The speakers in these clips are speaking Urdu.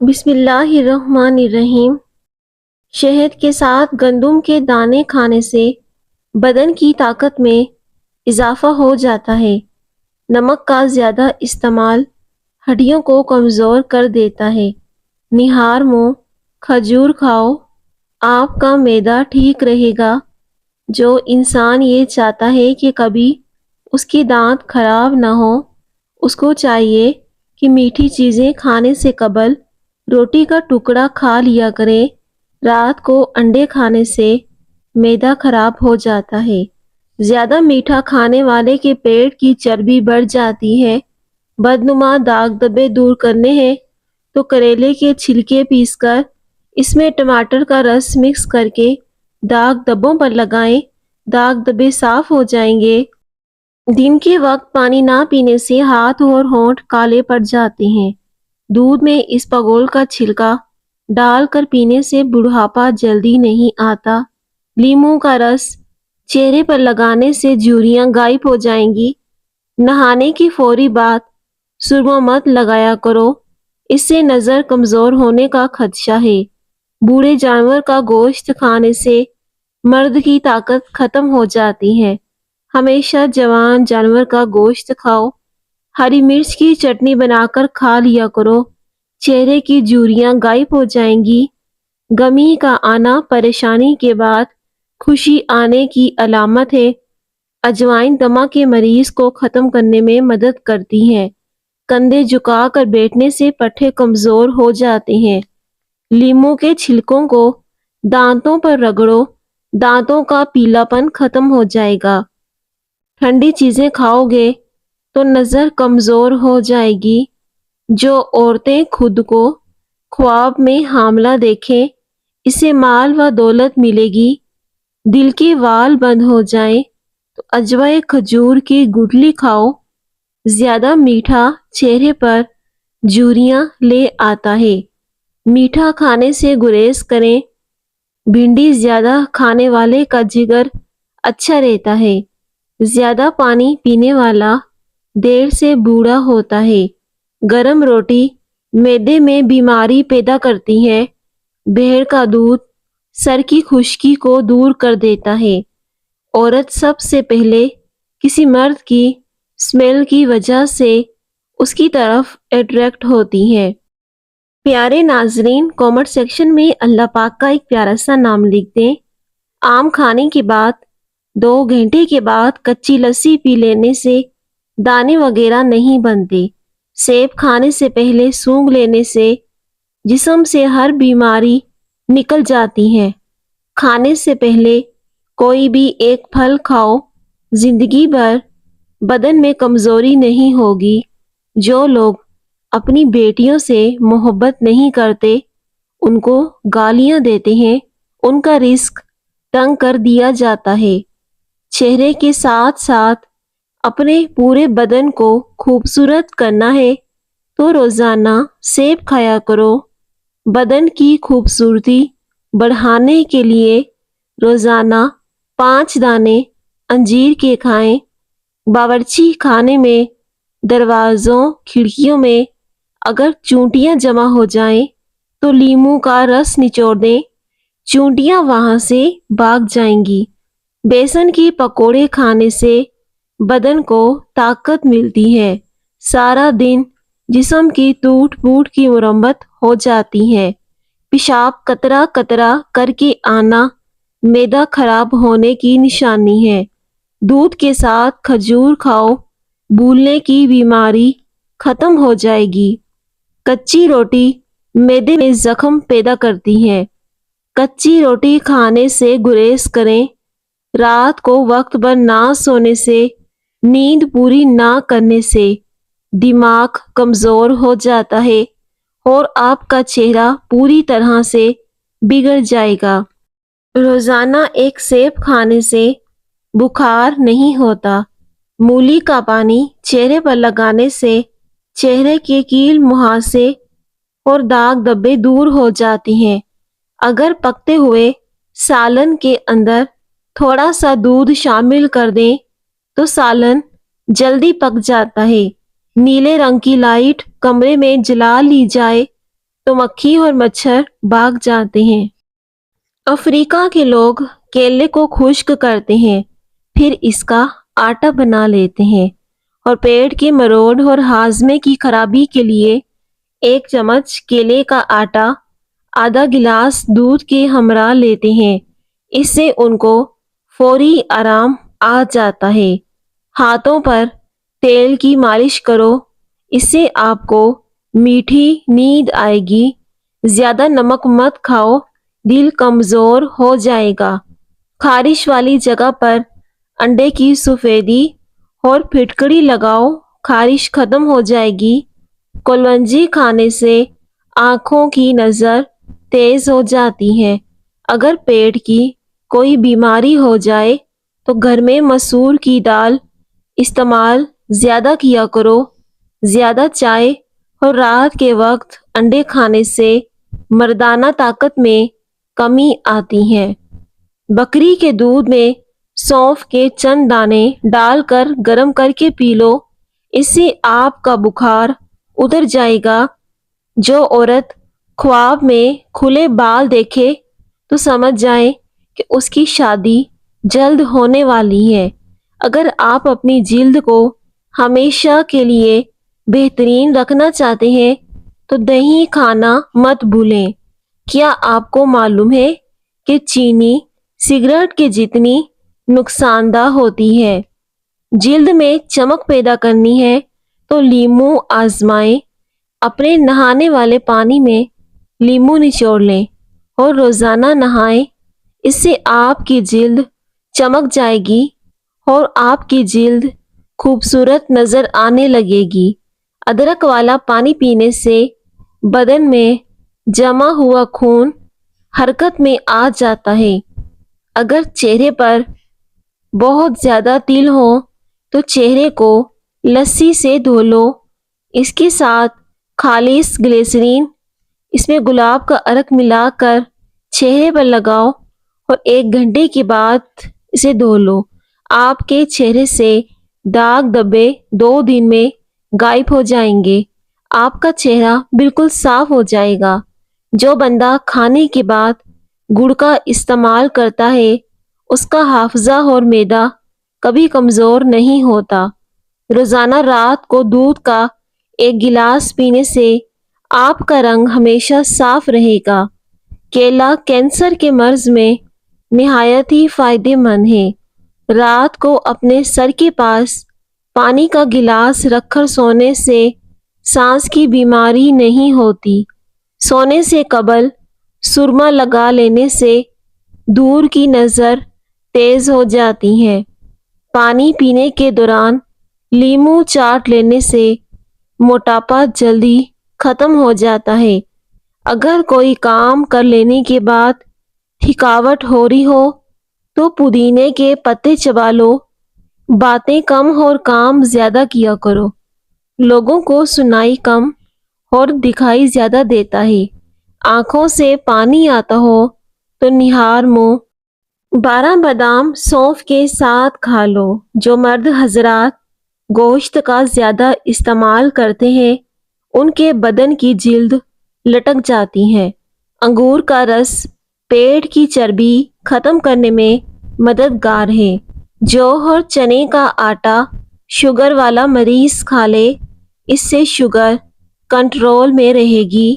بسم اللہ الرحمن الرحیم۔ شہد کے ساتھ گندم کے دانے کھانے سے بدن کی طاقت میں اضافہ ہو جاتا ہے۔ نمک کا زیادہ استعمال ہڈیوں کو کمزور کر دیتا ہے۔ نہار منہ کھجور کھاؤ، آپ کا معدہ ٹھیک رہے گا۔ جو انسان یہ چاہتا ہے کہ کبھی اس کے دانت خراب نہ ہو، اس کو چاہیے کہ میٹھی چیزیں کھانے سے قبل روٹی کا ٹکڑا کھا لیا کرے۔ رات کو انڈے کھانے سے معدہ خراب ہو جاتا ہے۔ زیادہ میٹھا کھانے والے کے پیٹ کی چربی بڑھ جاتی ہے۔ بدنما داغ دھبے دور کرنے ہیں تو کریلے کے چھلکے پیس کر اس میں ٹماٹر کا رس مکس کر کے داغ دھبوں پر لگائیں، داغ دھبے صاف ہو جائیں گے۔ دن کے وقت پانی نہ پینے سے ہاتھ اور ہونٹ کالے پڑ جاتے ہیں۔ دودھ میں اس پگول کا چھلکا ڈال کر پینے سے بڑھاپا جلدی نہیں آتا۔ لیموں کا رس چہرے پر لگانے سے جھریاں غائب ہو جائیں گی۔ نہانے کی فوری بعد سرما مت لگایا کرو، اس سے نظر کمزور ہونے کا خدشہ ہے۔ بوڑھے جانور کا گوشت کھانے سے مرد کی طاقت ختم ہو جاتی ہے۔ ہمیشہ جوان جانور کا گوشت کھاؤ۔ ہری مرچ کی چٹنی بنا کر کھا لیا کرو، چہرے کی جھریاں غائب ہو جائیں گی۔ غمی کا آنا پریشانی کے بعد خوشی آنے کی علامت ہے۔ اجوائن دمہ کے مریض کو ختم کرنے میں مدد کرتی ہے۔ کندھے جھکا کر بیٹھنے سے پٹھے کمزور ہو جاتے ہیں۔ لیموں کے چھلکوں کو دانتوں پر رگڑو، دانتوں کا پیلا پن ختم ہو جائے گا۔ ٹھنڈی چیزیں کھاؤ گے تو نظر کمزور ہو جائے گی۔ جو عورتیں خود کو خواب میں حاملہ دیکھیں، اسے مال و دولت ملے گی۔ دل کے وال بند ہو جائیں تو اجوائے کھجور کی گٹلی کھاؤ۔ زیادہ میٹھا چہرے پر جھریاں لے آتا ہے۔ میٹھا کھانے سے گریز کریں۔ بھنڈی زیادہ کھانے والے کا جگر اچھا رہتا ہے۔ زیادہ پانی پینے والا دیر سے بوڑھا ہوتا ہے۔ گرم روٹی معدے میں بیماری پیدا کرتی ہے۔ بھیڑ کا دودھ سر کی خشکی کو دور کر دیتا ہے۔ عورت سب سے پہلے کسی مرد کی اسمیل کی وجہ سے اس کی طرف اٹریکٹ ہوتی ہے۔ پیارے ناظرین، کامنٹ سیکشن میں اللہ پاک کا ایک پیارا سا نام لکھ دیں۔ آم کھانے کے بعد 2 گھنٹے کے بعد کچی لسی پی لینے سے دانے وغیرہ نہیں بنتے۔ سیب کھانے سے پہلے سونگھ لینے سے جسم سے ہر بیماری نکل جاتی ہے۔ کھانے سے پہلے کوئی بھی ایک پھل کھاؤ، زندگی بھر بدن میں کمزوری نہیں ہوگی۔ جو لوگ اپنی بیٹیوں سے محبت نہیں کرتے، ان کو گالیاں دیتے ہیں، ان کا رزق تنگ کر دیا جاتا ہے۔ چہرے کے ساتھ ساتھ اپنے پورے بدن کو خوبصورت کرنا ہے تو روزانہ سیب کھایا کرو۔ بدن کی خوبصورتی بڑھانے کے لیے روزانہ 5 دانے انجیر کے کھائیں۔ باورچی خانے میں دروازوں کھڑکیوں میں اگر چونٹیاں جمع ہو جائیں تو لیموں کا رس نچوڑ دیں، چونٹیاں وہاں سے بھاگ جائیں گی۔ بیسن کی پکوڑے کھانے سے بدن کو طاقت ملتی ہے۔ سارا دن جسم کی ٹوٹ پھوٹ کی مرمت ہو جاتی ہے۔ پیشاب قطرہ قطرہ کر کے آنا معدہ خراب ہونے کی نشانی ہے۔ دودھ کے ساتھ کھجور کھاؤ، بھولنے کی بیماری ختم ہو جائے گی۔ کچی روٹی معدے میں زخم پیدا کرتی ہے۔ کچی روٹی کھانے سے گریز کریں۔ رات کو وقت پر نہ سونے سے، نیند پوری نہ کرنے سے دماغ کمزور ہو جاتا ہے اور آپ کا چہرہ پوری طرح سے بگڑ جائے گا۔ روزانہ ایک سیب کھانے سے بخار نہیں ہوتا۔ مولی کا پانی چہرے پر لگانے سے چہرے کے کیل مہاسے اور داغ دھبے دور ہو جاتے ہیں۔ اگر پکتے ہوئے سالن کے اندر تھوڑا سا دودھ شامل کر دیں تو سالن جلدی پک جاتا ہے۔ نیلے رنگ کی لائٹ کمرے میں جلا لی جائے تو مکھی اور مچھر بھاگ جاتے ہیں۔ افریقہ کے لوگ کیلے کو خشک کرتے ہیں، پھر اس کا آٹا بنا لیتے ہیں اور پیٹ کے مروڑ اور ہاضمے کی خرابی کے لیے 1 چمچ کیلے کا آٹا آدھا گلاس دودھ کے ہمراہ لیتے ہیں۔ اس سے ان کو فوری آرام آ جاتا ہے۔ ہاتھوں پر تیل کی مالش کرو، اس سے آپ کو میٹھی نیند آئے گی۔ زیادہ نمک مت کھاؤ، دل کمزور ہو جائے گا۔ خارش والی جگہ پر انڈے کی سفیدی اور پھٹکڑی لگاؤ، خارش ختم ہو جائے گی۔ کلونجی کھانے سے آنکھوں کی نظر تیز ہو جاتی ہے۔ اگر پیٹ کی کوئی بیماری ہو جائے تو گھر میں مسور کی دال استعمال زیادہ کیا کرو۔ زیادہ چائے اور رات کے وقت انڈے کھانے سے مردانہ طاقت میں کمی آتی ہے۔ بکری کے دودھ میں سونف کے چند دانے ڈال کر گرم کر کے پی لو، اس سے آپ کا بخار اتر جائے گا۔ جو عورت خواب میں کھلے بال دیکھے تو سمجھ جائے کہ اس کی شادی جلد ہونے والی ہے۔ اگر آپ اپنی جلد کو ہمیشہ کے لیے بہترین رکھنا چاہتے ہیں تو دہی کھانا مت بھولیں۔ کیا آپ کو معلوم ہے کہ چینی سگریٹ کے جتنی نقصان دہ ہوتی ہے؟ جلد میں چمک پیدا کرنی ہے تو لیموں آزمائیں۔ اپنے نہانے والے پانی میں لیموں نچوڑ لیں اور روزانہ نہائیں۔ اس سے آپ کی جلد چمک جائے گی اور آپ کی جلد خوبصورت نظر آنے لگے گی۔ ادرک والا پانی پینے سے بدن میں جمع ہوا خون حرکت میں آ جاتا ہے۔ اگر چہرے پر بہت زیادہ تل ہو تو چہرے کو لسی سے دھو لو، اس کے ساتھ خالص گلیسرین، اس میں گلاب کا عرق ملا کر چہرے پر لگاؤ اور 1 گھنٹے کے بعد اسے دھو لو۔ آپ کے چہرے سے داغ دھبے 2 دن میں غائب ہو جائیں گے۔ آپ کا چہرہ بالکل صاف ہو جائے گا۔ جو بندہ کھانے کے بعد گڑ کا استعمال کرتا ہے اس کا حافظہ اور معدہ کبھی کمزور نہیں ہوتا۔ روزانہ رات کو دودھ کا 1 گلاس پینے سے آپ کا رنگ ہمیشہ صاف رہے گا۔ کیلا کینسر کے مرض میں نہایت ہی فائدہ مند ہے۔ رات کو اپنے سر کے پاس پانی کا گلاس رکھ کر سونے سے سانس کی بیماری نہیں ہوتی۔ سونے سے قبل سرما لگا لینے سے دور کی نظر تیز ہو جاتی ہے۔ پانی پینے کے دوران لیموں چاٹ لینے سے موٹاپا جلدی ختم ہو جاتا ہے۔ اگر کوئی کام کر لینے کے بعد تھکاوٹ ہو رہی ہو تو پودینے کے پتے چبا لو۔ باتیں کم اور کام زیادہ کیا کرو۔ لوگوں کو سنائی کم اور دکھائی زیادہ دیتا ہے۔ آنکھوں سے پانی آتا ہو تو نہار منہ 12 بادام سونف کے ساتھ کھا لو۔ جو مرد حضرات گوشت کا زیادہ استعمال کرتے ہیں ان کے بدن کی جلد لٹک جاتی ہے۔ انگور کا رس پیٹ کی چربی ختم کرنے میں مددگار ہے۔ جو اور چنے کا آٹا شوگر والا مریض کھا لے، اس سے شوگر کنٹرول میں رہے گی۔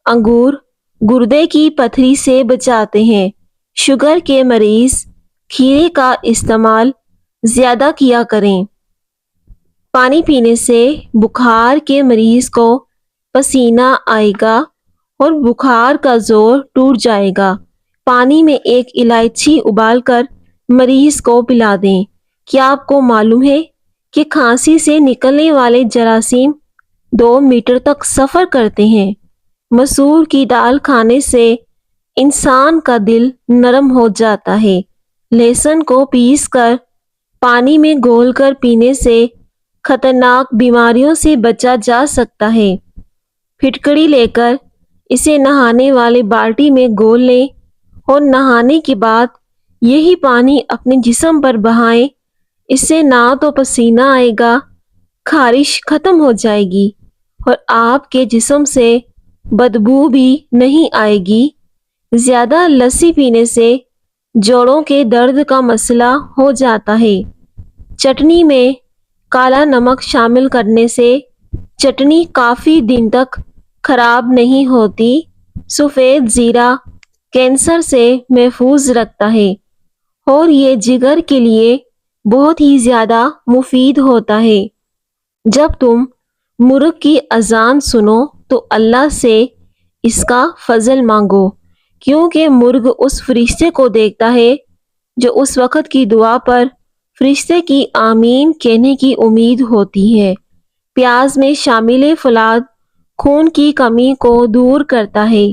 انگور گردے کی پتھری سے بچاتے ہیں۔ شوگر کے مریض کھیرے کا استعمال زیادہ کیا کریں۔ پانی پینے سے بخار کے مریض کو پسینہ آئے گا اور بخار کا زور ٹوٹ جائے گا۔ پانی میں 1 الائچی ابال کر مریض کو پلا دیں۔ کیا آپ کو معلوم ہے کہ کھانسی سے نکلنے والے جراثیم 2 میٹر تک سفر کرتے ہیں؟ مسور کی دال کھانے سے انسان کا دل نرم ہو جاتا ہے۔ لہسن کو پیس کر پانی میں گھول کر پینے سے خطرناک بیماریوں سے بچا جا سکتا ہے۔ پھٹکڑی لے کر اسے نہانے والے بالٹی میں گھول لیں اور نہانے کے بعد یہی پانی اپنے جسم پر بہائیں۔ اس سے نہ تو پسینہ آئے گا، خارش ختم ہو جائے گی اور آپ کے جسم سے بدبو بھی نہیں آئے گی۔ زیادہ لسی پینے سے جوڑوں کے درد کا مسئلہ ہو جاتا ہے۔ چٹنی میں کالا نمک شامل کرنے سے چٹنی کافی دن تک خراب نہیں ہوتی۔ سفید زیرہ کینسر سے محفوظ رکھتا ہے اور یہ جگر کے لیے بہت ہی زیادہ مفید ہوتا ہے۔ جب تم مرغ کی اذان سنو تو اللہ سے اس کا فضل مانگو، کیونکہ مرغ اس فرشتے کو دیکھتا ہے جو اس وقت کی دعا پر فرشتے کی آمین کہنے کی امید ہوتی ہے۔ پیاز میں شامل فولاد خون کی کمی کو دور کرتا ہے،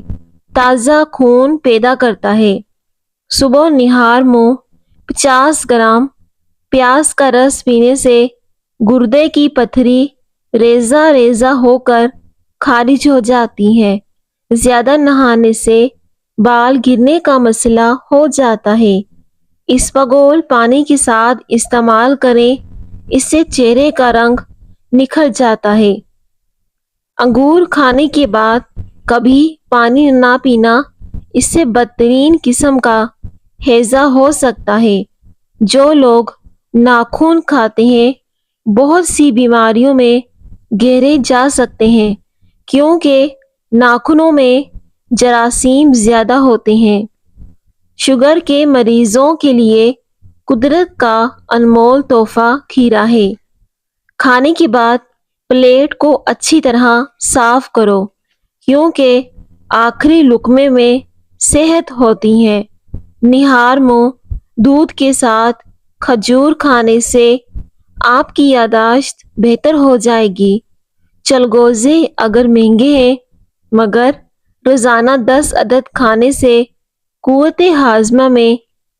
تازہ خون پیدا کرتا ہے۔ صبح نہار منہ 50 گرام پیاز کا رس پینے سے گردے کی پتھری ریزہ ریزہ ہو کر خارج ہو جاتی ہے۔ زیادہ نہانے سے بال گرنے کا مسئلہ ہو جاتا ہے۔ اسپغول پانی کے ساتھ استعمال کریں، اس سے چہرے کا رنگ نکھر جاتا ہے۔ انگور کھانے کے بعد کبھی پانی نہ پینا، اس سے بدترین قسم کا ہیضہ ہو سکتا ہے۔ جو لوگ ناخن کھاتے ہیں بہت سی بیماریوں میں گھیرے جا سکتے ہیں، کیونکہ ناخنوں میں جراثیم زیادہ ہوتے ہیں۔ شوگر کے مریضوں کے لیے قدرت کا انمول تحفہ کھیرا ہے۔ کھانے کے بعد پلیٹ کو اچھی طرح صاف کرو، کیونکہ آخری لقمے میں صحت ہوتی ہے۔ نہار منہ دودھ کے ساتھ کھجور کھانے سے آپ کی یادداشت بہتر ہو جائے گی۔ چلغوزے اگر مہنگے ہیں، مگر روزانہ 10 عدد کھانے سے قوت ہاضمہ میں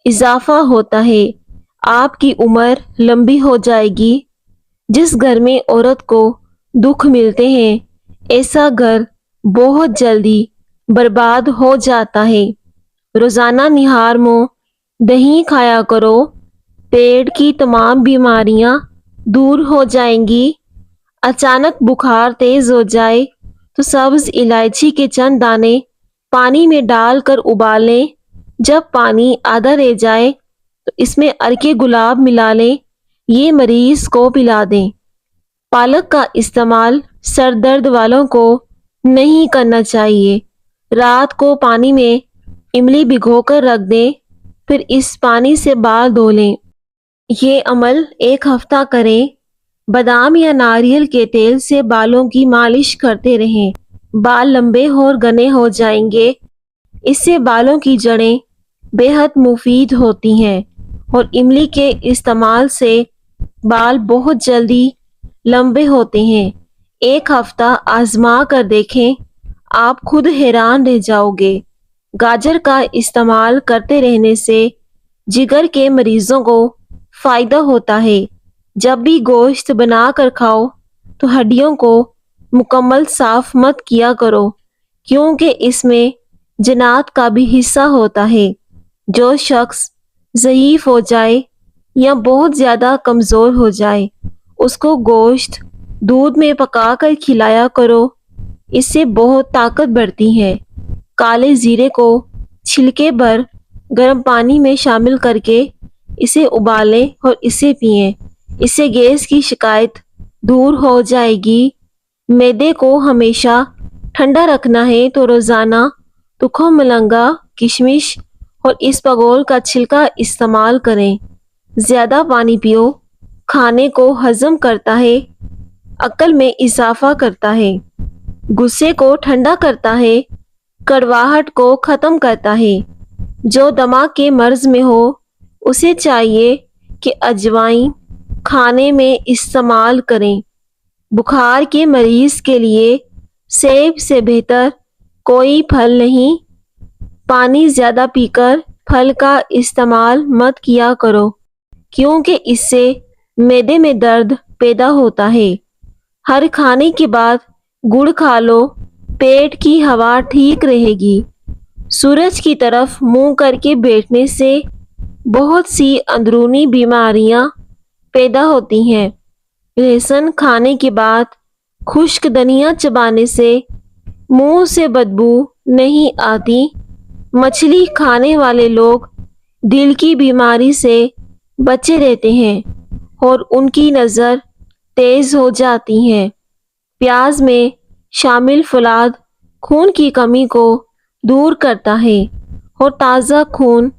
اضافہ ہوتا ہے، آپ کی عمر لمبی ہو جائے گی۔ جس گھر میں عورت کو دکھ ملتے ہیں، ایسا گھر بہت جلدی برباد ہو جاتا ہے۔ روزانہ نہار منہ دہی کھایا کرو، پیٹ کی تمام بیماریاں دور ہو جائیں گی۔ اچانک بخار تیز ہو جائے تو سبز الائچی کے چند دانے پانی میں ڈال کر ابال لیں۔ جب پانی آدھا رہ جائے تو اس میں عرق گلاب ملا لیں، یہ مریض کو پلا دیں۔ پالک کا استعمال سر درد والوں کو نہیں کرنا چاہیے۔ رات کو پانی میں املی بھگو کر رکھ دیں، پھر اس پانی سے بال دھو لیں۔ یہ عمل 1 ہفتہ کریں۔ بادام یا ناریل کے تیل سے بالوں کی مالش کرتے رہیں، بال لمبے اور گھنے ہو جائیں گے۔ اس سے بالوں کی جڑیں بے حد مفید ہوتی ہیں، اور املی کے استعمال سے بال بہت جلدی لمبے ہوتے ہیں۔ 1 ہفتہ آزما کر دیکھیں، آپ خود حیران رہ جاؤ گے۔ گاجر کا استعمال کرتے رہنے سے جگر کے مریضوں کو فائدہ ہوتا ہے۔ جب بھی گوشت بنا کر کھاؤ تو ہڈیوں کو مکمل صاف مت کیا کرو، کیونکہ اس میں جنات کا بھی حصہ ہوتا ہے۔ جو شخص ضعیف ہو جائے یا بہت زیادہ کمزور ہو جائے، اس کو گوشت دودھ میں پکا کر کھلایا کرو، اس سے بہت طاقت بڑھتی ہے۔ کالے زیرے کو چھلکے بھر گرم پانی میں شامل کر کے اسے ابالیں اور اسے پئیں، اس سے گیس کی شکایت دور ہو جائے گی۔ معدے کو ہمیشہ ٹھنڈا رکھنا ہے تو روزانہ تخم ملنگا، کشمش اور اسپغول کا چھلکا استعمال کریں۔ زیادہ پانی پیو، کھانے کو ہضم کرتا ہے، عقل میں اضافہ کرتا ہے، غصے کو ٹھنڈا کرتا ہے، کڑواہٹ کو ختم کرتا ہے۔ جو دماغ کے مرض میں ہو اسے چاہیے کہ اجوائن کھانے میں استعمال کریں۔ بخار کے مریض کے لیے سیب سے بہتر کوئی پھل نہیں۔ پانی زیادہ پی کر پھل کا استعمال مت کیا کرو، کیونکہ اس سے معدے میں درد پیدا ہوتا ہے۔ ہر کھانے کے بعد گڑ کھا لو، پیٹ کی ہوا ٹھیک رہے گی۔ سورج کی طرف منہ کر کے بیٹھنے سے بہت سی اندرونی بیماریاں پیدا ہوتی ہیں۔ لہسن کھانے کے بعد خشک دھنیا چبانے سے منہ سے بدبو نہیں آتی۔ مچھلی کھانے والے لوگ دل کی بیماری سے بچے رہتے ہیں اور ان کی نظر تیز ہو جاتی ہے۔ پیاز میں شامل فولاد خون کی کمی کو دور کرتا ہے اور تازہ خون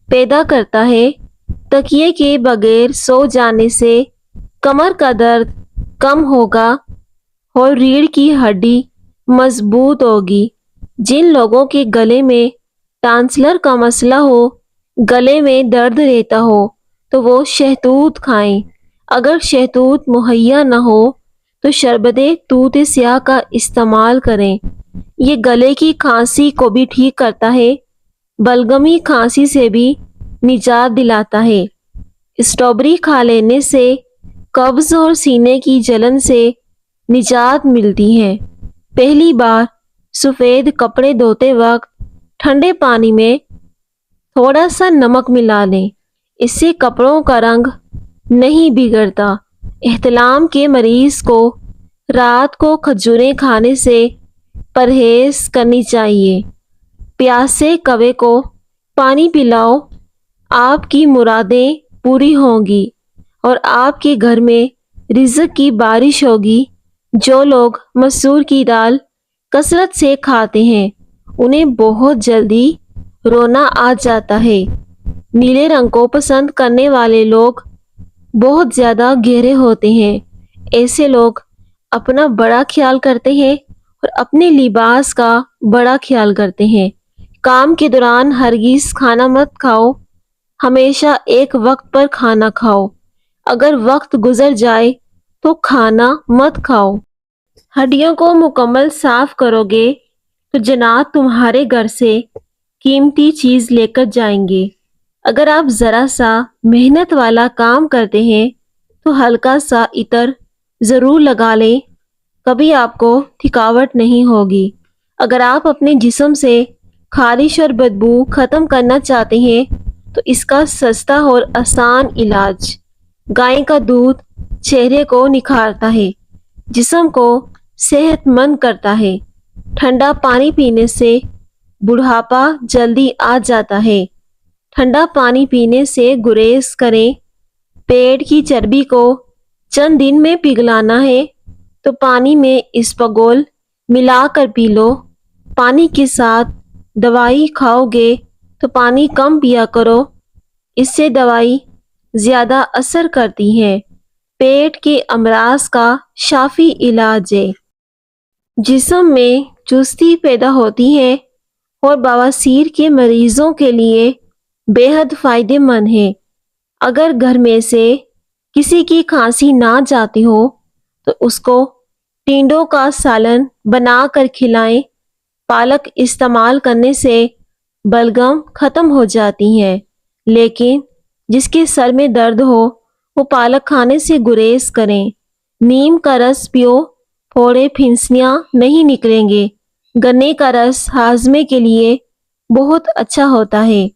پیدا کرتا ہے۔ تکیے کے بغیر سو جانے سے کمر کا درد کم ہوگا اور ریڑھ کی ہڈی مضبوط ہوگی۔ جن لوگوں کے گلے میں ٹانسلر کا مسئلہ ہو، گلے میں درد رہتا ہو، تو وہ شہتوت کھائیں۔ اگر شہتوت مہیا نہ ہو تو شربت توت سیاہ کا استعمال کریں۔ یہ گلے کی کھانسی کو بھی ٹھیک کرتا ہے، بلغمی کھانسی سے بھی نجات دلاتا ہے۔ اسٹرابیری کھا لینے سے قبض اور سینے کی جلن سے نجات ملتی ہے۔ پہلی بار سفید کپڑے دھوتے وقت ٹھنڈے پانی میں تھوڑا سا نمک ملا لیں، اس سے کپڑوں کا رنگ نہیں بگڑتا۔ احتلام کے مریض کو رات کو کھجوریں کھانے سے پرہیز کرنی چاہیے۔ پیاسے کوے کو پانی پلاؤ، آپ کی مرادیں پوری ہوں گی اور آپ کے گھر میں رزق کی بارش ہوگی۔ جو لوگ مسور کی دال کثرت سے کھاتے ہیں انہیں بہت جلدی رونا آ جاتا ہے۔ نیلے رنگ کو پسند کرنے والے لوگ بہت زیادہ گہرے ہوتے ہیں۔ ایسے لوگ اپنا بڑا خیال کرتے ہیں اور اپنے لباس کا بڑا خیال کرتے ہیں۔ کام کے دوران ہرگز کھانا مت کھاؤ، ہمیشہ ایک وقت پر کھانا کھاؤ۔ اگر وقت گزر جائے تو کھانا مت کھاؤ۔ ہڈیوں کو مکمل صاف کرو گے تو جنات تمہارے گھر سے قیمتی چیز لے کر جائیں گے۔ اگر آپ ذرا سا محنت والا کام کرتے ہیں تو ہلکا سا عطر ضرور لگا لیں، کبھی آپ کو تھکاوٹ نہیں ہوگی۔ اگر آپ اپنے جسم سے خارش اور بدبو ختم کرنا چاہتے ہیں تو اس کا سستا اور آسان علاج گائے کا دودھ چہرے کو نکھارتا ہے، جسم کو صحت مند کرتا ہے۔ ٹھنڈا پانی پینے سے بڑھاپا جلدی آ جاتا ہے۔ ٹھنڈا پانی پینے سے گریز کریں۔ پیٹ کی چربی کو چند دن میں پگھلانا ہے تو پانی میں اسپغول ملا کر پی لو۔ پانی کے ساتھ دوائی کھاؤ گے تو پانی کم پیا کرو، اس سے دوائی زیادہ اثر کرتی ہے۔ پیٹ کے امراض کا شافی علاج ہے۔ جسم میں چستی پیدا ہوتی ہے اور بواسیر کے مریضوں کے لیے بے حد فائدہ مند ہے۔ اگر گھر میں سے کسی کی کھانسی نہ جاتی ہو تو اس کو ٹینڈوں کا سالن بنا کر کھلائیں۔ پالک استعمال کرنے سے بلغم ختم ہو جاتی ہے، لیکن جس کے سر میں درد ہو وہ پالک کھانے سے گریز کریں۔ نیم کا رس پیو، پھوڑے پھنسیاں نہیں نکلیں گے۔ گنے کا رس ہاضمے کے لیے بہت اچھا ہوتا ہے۔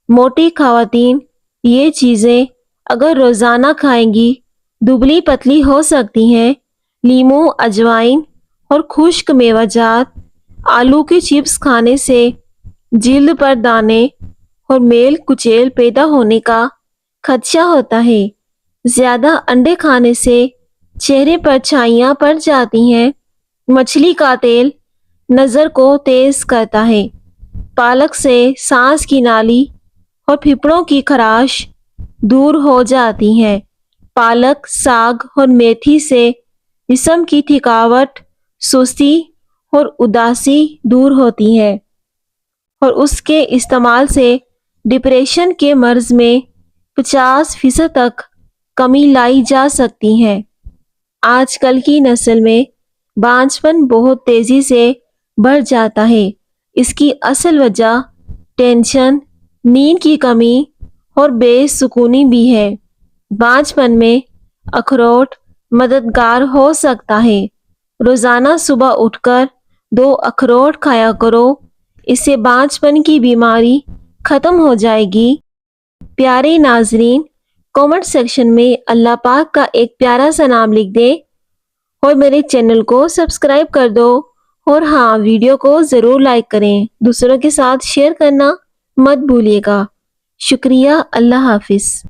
موٹی خواتین یہ چیزیں اگر روزانہ کھائیں گی دبلی پتلی ہو سکتی ہیں۔ لیموں، اجوائن اور خشک میوہ جات، آلو کے چپس کھانے سے جلد پر دانے اور میل کچیل پیدا ہونے کا خدشہ ہوتا ہے۔ زیادہ انڈے کھانے سے چہرے پر چھائیاں پڑ جاتی ہیں۔ مچھلی کا تیل نظر کو تیز کرتا ہے۔ پالک سے سانس کی نالی اور پھپھڑوں کی خراش دور ہو جاتی ہے۔ پالک، ساگ اور میتھی سے جسم کی تھکاوٹ، سستی اور اداسی دور ہوتی ہے اور اس کے استعمال سے ڈپریشن کے مرض میں 50% تک کمی لائی جا سکتی ہے۔ آج کل کی نسل میں بانجھپن بہت تیزی سے بڑھ جاتا ہے۔ اس کی اصل وجہ ٹینشن، نیند کی کمی اور بے سکونی بھی ہے۔ بانجھپن میں اخروٹ مددگار ہو سکتا ہے۔ روزانہ صبح اٹھ کر 2 اخروٹ کھایا کرو، اس سے بانجھپن کی بیماری ختم ہو جائے گی۔ پیارے ناظرین، کامنٹ سیکشن میں اللہ پاک کا ایک پیارا سا نام لکھ دیں اور میرے چینل کو سبسکرائب کر دو اور ہاں، ویڈیو کو ضرور لائک کریں، دوسروں کے ساتھ شیئر کرنا مت بھولیے گا۔ شکریہ، اللہ حافظ۔